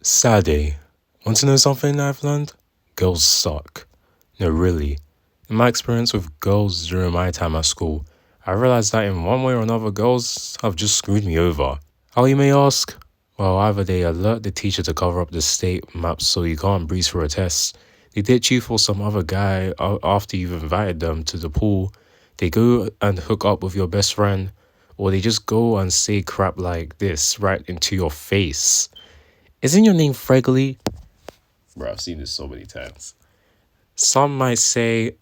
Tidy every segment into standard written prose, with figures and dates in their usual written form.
Sadie, want to know something I've learned? Girls suck. No, really. In my experience with girls during my time at school, I realized that in one way or another, girls have just screwed me over. How, you may ask? Well, either they alert the teacher to cover up the state maps so you can't breeze for a test, they ditch you for some other guy after you've invited them to the pool, they go and hook up with your best friend, or they just go and say crap like this right into your face. Isn't your name Fregley? Bro, I've seen this so many times. Some might say,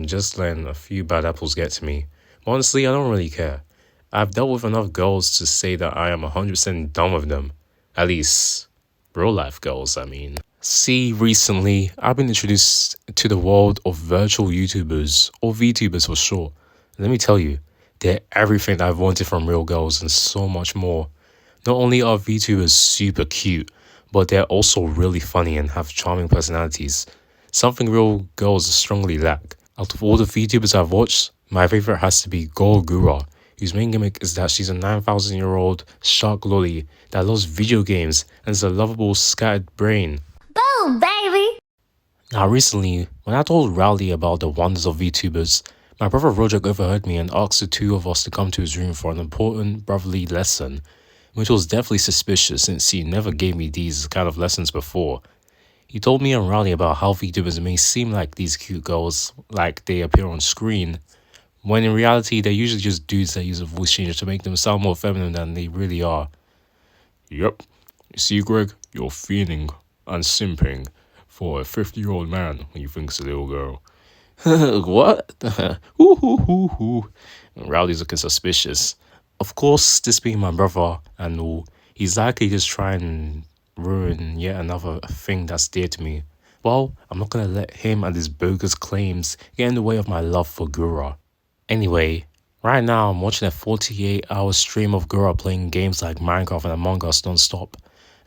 just letting a few bad apples get to me. But honestly, I don't really care. I've dealt with enough girls to say that I am 100% done with them. At least, real life girls, I mean. See, recently, I've been introduced to the world of virtual YouTubers, or VTubers for short. Let me tell you, they're everything I've wanted from real girls and so much more. Not only are VTubers super cute, but they're also really funny and have charming personalities. Something real girls strongly lack. Out of all the VTubers I've watched, my favorite has to be Gura, whose main gimmick is that she's a 9,000-year-old shark lolly that loves video games and is a lovable scattered brain. Boom, baby! Now recently, when I told Rowley about the wonders of VTubers, my brother Roger overheard me and asked the two of us to come to his room for an important brotherly lesson, which was definitely suspicious since he never gave me these kind of lessons before. He told me and Rowley about how VTubers may seem like these cute girls, like they appear on screen, when in reality they're usually just dudes that use a voice changer to make them sound more feminine than they really are. Yep, you see Greg, you're fiending and simping for a 50-year-old man when you think it's a little girl. What? Rowley's looking suspicious. Of course, this being my brother and all, he's likely just trying and ruin yet another thing that's dear to me. Well, I'm not gonna let him and his bogus claims get in the way of my love for Gura. Anyway, right now I'm watching a 48-hour stream of Gura playing games like Minecraft and Among Us non-stop.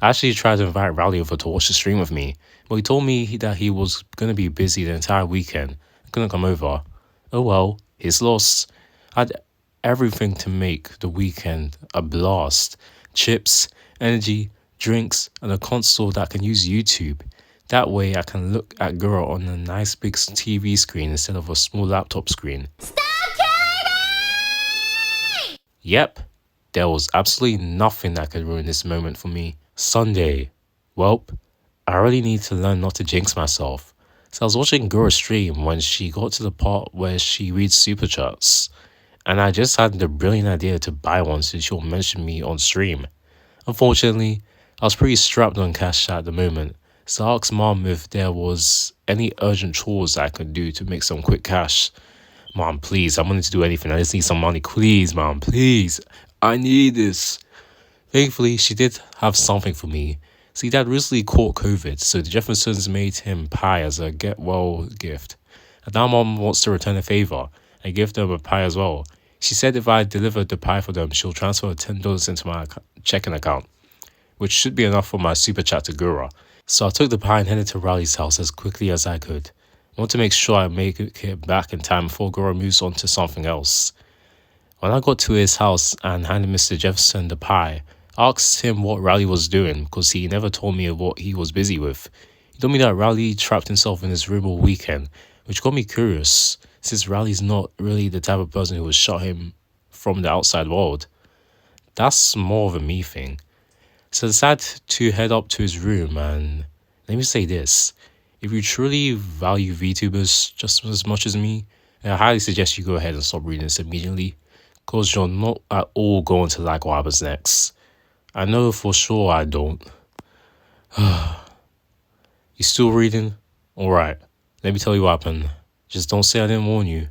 I actually tried to invite Rowley over to watch the stream with me, but he told me that he was gonna be busy the entire weekend and couldn't come over. Oh well, his loss. I had everything to make the weekend a blast. Chips, energy, drinks, and a console that can use YouTube. That way I can look at Gura on a nice big TV screen instead of a small laptop screen. Stop killing me! Yep, there was absolutely nothing that could ruin this moment for me. Sunday. Welp, I really need to learn not to jinx myself. So I was watching Gura stream when she got to the part where she reads super chats. And I just had the brilliant idea to buy one since she'll mention me on stream. Unfortunately, I was pretty strapped on cash at the moment, so I asked Mom if there was any urgent chores I could do to make some quick cash. Mom, please, I'm willing to do anything. I just need some money. Please, Mom, please. I need this. Thankfully, she did have something for me. See, Dad recently caught COVID, so the Jeffersons made him pie as a get-well gift. And now Mom wants to return a favor and give them a pie as well. She said if I delivered the pie for them, she'll transfer $10 into my checking account, which should be enough for my super chat to Gura. So I took the pie and headed to Rowley's house as quickly as I could. I want to make sure I make it back in time before Gura moves on to something else. When I got to his house and handed Mr. Jefferson the pie, I asked him what Rowley was doing because he never told me what he was busy with. He told me that Rowley trapped himself in his room all weekend, which got me curious, since Rowley's not really the type of person who would shut him from the outside world. That's more of a me thing. So I decided to head up to his room, and let me say this. If you truly value VTubers just as much as me, I highly suggest you go ahead and stop reading this immediately, because you're not at all going to like what happens next. I know for sure I don't. You still reading? Alright, let me tell you what happened. Just don't say I didn't warn you.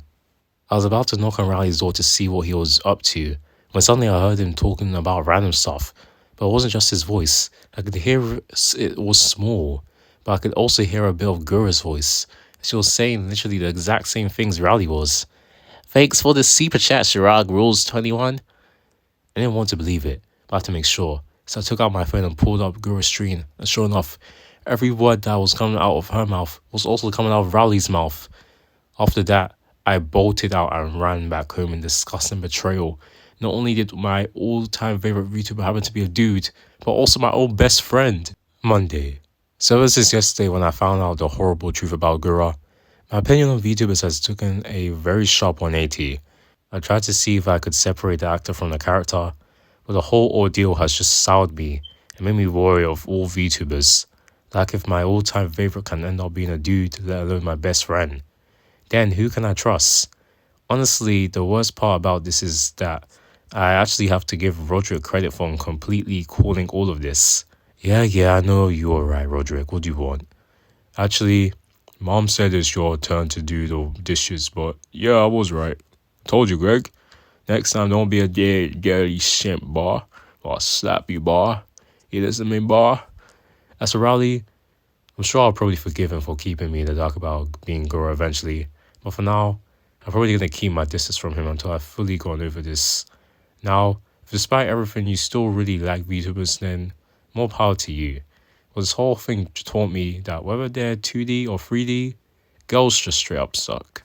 I was about to knock on Rowley's door to see what he was up to, when suddenly I heard him talking about random stuff. But it wasn't just his voice. I could hear it was small, but I could also hear a bit of Gura's voice. She was saying literally the exact same things Rowley was. Thanks for the super chat, Chirag Rules 21. I didn't want to believe it, but I had to make sure. So I took out my phone and pulled up Gura's stream, and sure enough, every word that was coming out of her mouth was also coming out of Rowley's mouth. After that, I bolted out and ran back home in disgust and betrayal. Not only did my all-time favorite VTuber happen to be a dude, but also my old best friend. Monday. So ever since yesterday when I found out the horrible truth about Gura, my opinion on VTubers has taken a very sharp 180. I tried to see if I could separate the actor from the character, but the whole ordeal has just soured me and made me worry of all VTubers. Like if my all-time favorite can end up being a dude, let alone my best friend, then who can I trust? Honestly, the worst part about this is that I actually have to give Roderick credit for completely calling all of this. Yeah, I know you're right, Roderick. What do you want? Actually, Mom said it's your turn to do the dishes, but yeah, I was right. Told you, Greg. Next time, don't be a dead, dirty simp, bar. Or I'll slap you, bar. You listen to me, bar? As for Rowley, I'm sure I'll probably forgive him for keeping me in the dark about being Goro eventually. But for now, I'm probably going to keep my distance from him until I've fully gone over this. Now, if despite everything you still really like VTubers, then more power to you. Well, this whole thing taught me that whether they're 2D or 3D, girls just straight up suck.